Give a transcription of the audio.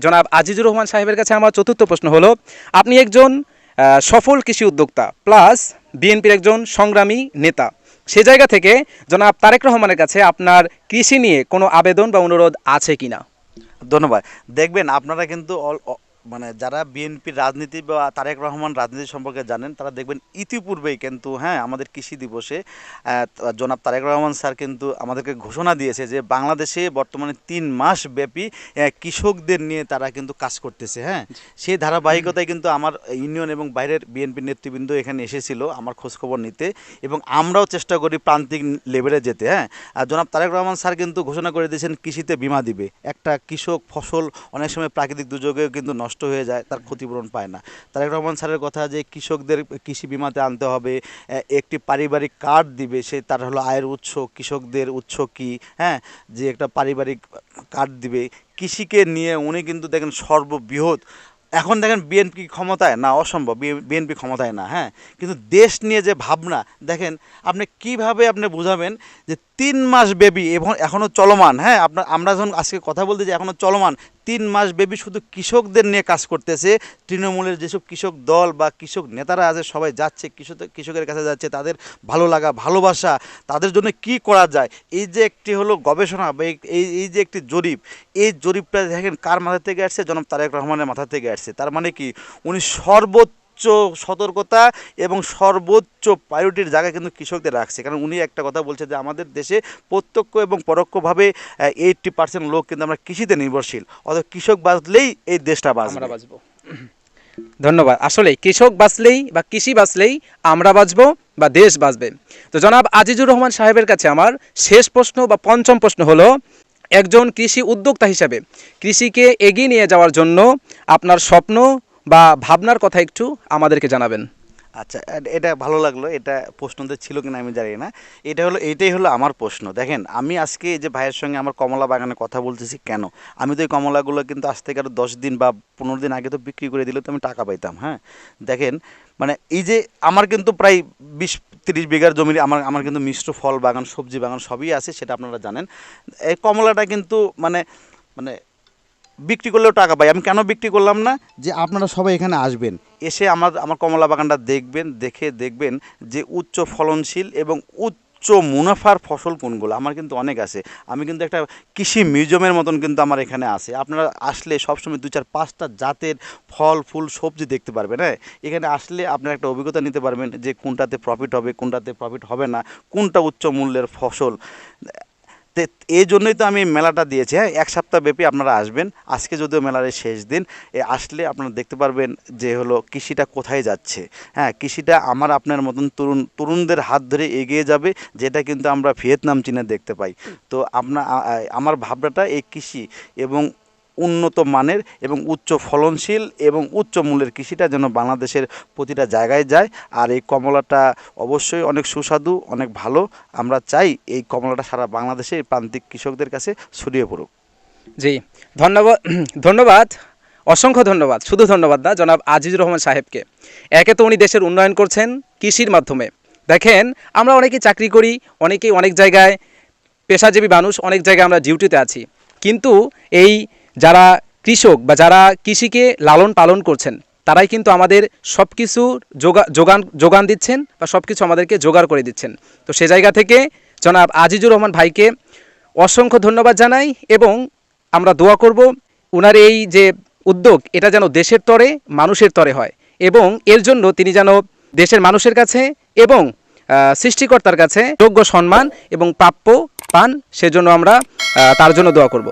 জনাব আজিজুর রহমান সাহেবের কাছে আমার চতুর্থ প্রশ্ন হলো, আপনি একজন সফল কৃষি উদ্যোক্তা প্লাস বিএনপির একজন সংগ্রামী নেতা। সে জায়গা থেকে জনাব তারেক রহমানের কাছে আপনার কৃষি নিয়ে কোনো আবেদন বা অনুরোধ আছে কিনা? ধন্যবাদ। দেখবেন আপনারা কিন্তু মানে যারা বিএনপির রাজনীতি বা তারেক রহমান রাজনীতি সম্পর্কে জানেন তারা দেখবেন ইতিপূর্বেই কিন্তু আমাদের কৃষি দিবসে জনাব তারেক রহমান স্যার কিন্তু আমাদেরকে ঘোষণা দিয়েছে যে বাংলাদেশে বর্তমানে ৩ মাস ব্যাপী কৃষকদের নিয়ে তারা কিন্তু কাজ করতেছে। সেই ধারাবাহিকতায় কিন্তু আমার ইউনিয়ন এবং বাইরের বিএনপির নেতৃবৃন্দ এখানে এসেছিল আমার খোঁজখবর নিতে, এবং আমরাও চেষ্টা করি প্রান্তিক লেভেলে যেতে। আর জনাব তারেক রহমান স্যার কিন্তু ঘোষণা করে দিয়েছেন কৃষিতে বিমা দিবে। একটা কৃষক ফসল অনেক সময় প্রাকৃতিক দুর্যোগেও কিন্তু নষ্ট হয়ে যায়, তার ক্ষতিপূরণ পায় না। তারেক রহমান স্যারের কথা যে কৃষকদের কৃষি বিমাতে আনতে হবে, একটি পারিবারিক কার্ড দিবে, সে তার হলো আয়ের উৎস, কৃষকদের উৎস কি, যে একটা পারিবারিক কার্ড দিবে। কৃষিকে নিয়ে উনি কিন্তু দেখেন সর্ববৃহৎ, এখন দেখেন বিএনপি ক্ষমতায় না, অসম্ভব বিএনপি ক্ষমতায় না, কিন্তু দেশ নিয়ে যে ভাবনা দেখেন, আপনি কিভাবে আপনি বুঝাবেন যে 3 মাস ব্যাপী এবং এখনও চলমান, আমরা যখন আজকে কথা বলতে যে এখনও চলমান 3 মাস ব্যাপী শুধু কৃষকদের নিয়ে কাজ করতেছে। তৃণমূলের যেসব কৃষক দল বা কৃষক নেতারা আছে সবাই যাচ্ছে কৃষকের কাছে, যাচ্ছে তাদের ভালো লাগা ভালোবাসা, তাদের জন্য কি করা যায়, এই যে একটি হলো গবেষণা বা এই যে একটি জরিপ, এই জরিপটা দেখেন কার মাথা থেকে আসছে? জনাব তারেক রহমানের মাথা থেকে আসছে। তার মানে কি, উনি সর্বোচ্চ সতর্কতা এবং সর্বোচ্চ প্রায়োরিটির জায়গায় কিন্তু কৃষকদের রাখছে। কারণ উনি একটা কথা বলছে যে আমাদের দেশে প্রত্যক্ষ এবং পরোক্ষভাবে 80% লোক কিন্তু আমরা কৃষিতে নির্ভরশীল, অর্থাৎ কৃষক বাঁচলেই এই দেশটা আমরা বাঁচবো। ধন্যবাদ। আসলে কৃষক বাঁচলেই বা কৃষি বাঁচলেই আমরা বাঁচবো বা দেশ বাঁচবে। তো জনাব আজিজুর রহমান সাহেবের কাছে আমার শেষ প্রশ্ন বা পঞ্চম প্রশ্ন হলো, একজন কৃষি উদ্যোক্তা হিসাবে কৃষিকে এগিয়ে নিয়ে যাওয়ার জন্য আপনার স্বপ্ন বা ভাবনার কথা একটু আমাদেরকে জানাবেন। আচ্ছা, এটা ভালো লাগলো। এটা প্রশ্নতে ছিল কিনা আমি জানি না। এইটাই হলো আমার প্রশ্ন। দেখেন, আমি আজকে এই যে ভাইয়ের সঙ্গে আমার কমলা বাগানে কথা বলতেছি কেন, আমি তো এই কমলাগুলো কিন্তু আজ থেকে আরও 10 দিন বা 15 দিন আগে তো বিক্রি করে দিলে তো আমি টাকা পাইতাম। দেখেন, মানে এই যে আমার কিন্তু প্রায় 20-30 বিঘার জমি, আমার কিন্তু মিশ্র ফল বাগান, সবজি বাগান সবই আছে, সেটা আপনারা জানেন। এই কমলাটা কিন্তু মানে মানে বিক্রি করলেও টাকা পাই। আমি কেন বিক্রি করলাম না, যে আপনারা সবাই এখানে আসবেন, এসে আমার কমলা বাগানটা দেখবেন, দেখবেন যে উচ্চ ফলনশীল এবং উচ্চ মুনাফার ফসল কোনগুলো। আমার কিন্তু অনেক আছে। আমি কিন্তু একটা কৃষি মিউজিয়ামের মতন কিন্তু আমার এখানে আছে। আপনারা আসলে সবসময় 2-4-5টা জাতের ফল ফুল সবজি দেখতে পারবেন। এখানে আসলে আপনারা একটা অভিজ্ঞতা নিতে পারবেন যে কোনটাতে প্রফিট হবে, কোনটাতে প্রফিট হবে না, কোনটা উচ্চ মূল্যের ফসল। এই জন্যই তো আমি মেলাটা দিয়েছি। 1 সপ্তাহ ব্যাপী আপনারা আসবেন। আজকে যদিও মেলার শেষ দিন, আসলে আপনারা দেখতে পারবেন যে হলো কৃষিটা কোথায় যাচ্ছে। কৃষিটা আপনার মতন তরুণদের হাত ধরে এগিয়ে যাবে, যেটা কিন্তু আমরা ভিয়েতনাম চীনে দেখতে পাই। তো আমার ভাবনাটা এই কৃষি এবং উন্নত মানের এবং উচ্চ ফলনশীল এবং উচ্চ মূল্যের কৃষিটা যেন বাংলাদেশের প্রতিটা জায়গায় যায়। আর এই কমলাটা অবশ্যই অনেক সুস্বাদু, অনেক ভালো। আমরা চাই এই কমলাটা সারা বাংলাদেশে এই প্রান্তিক কৃষকদের কাছে ছড়িয়ে পড়ুক। জি, ধন্যবাদ। ধন্যবাদ, অসংখ্য ধন্যবাদ। শুধু ধন্যবাদ না জনাব আজিজুর রহমান সাহেবকে। একে তো উনি দেশের উন্নয়ন করছেন কৃষির মাধ্যমে। দেখেন, আমরা অনেকেই চাকরি করি, অনেকেই অনেক জায়গায় পেশাজীবী মানুষ, অনেক জায়গায় আমরা ডিউটিতে আছি, কিন্তু এই যারা কৃষক বা যারা কৃষিকে লালন পালন করছেন তারাই কিন্তু আমাদের সব কিছুর যোগান দিচ্ছেন বা সব কিছু আমাদেরকে জোগাড় করে দিচ্ছেন। তো সে জায়গা থেকে জনাব আজিজুর রহমান ভাইকে অসংখ্য ধন্যবাদ জানাই, এবং আমরা দোয়া করব ওনার এই যে উদ্যোগ, এটা যেন দেশের তরে মানুষের তরে হয়, এবং এর জন্য তিনি যেন দেশের মানুষের কাছে এবং সৃষ্টিকর্তার কাছে যোগ্য সম্মান এবং প্রাপ্য পান, সেজন্য আমরা তার জন্য দোয়া করব।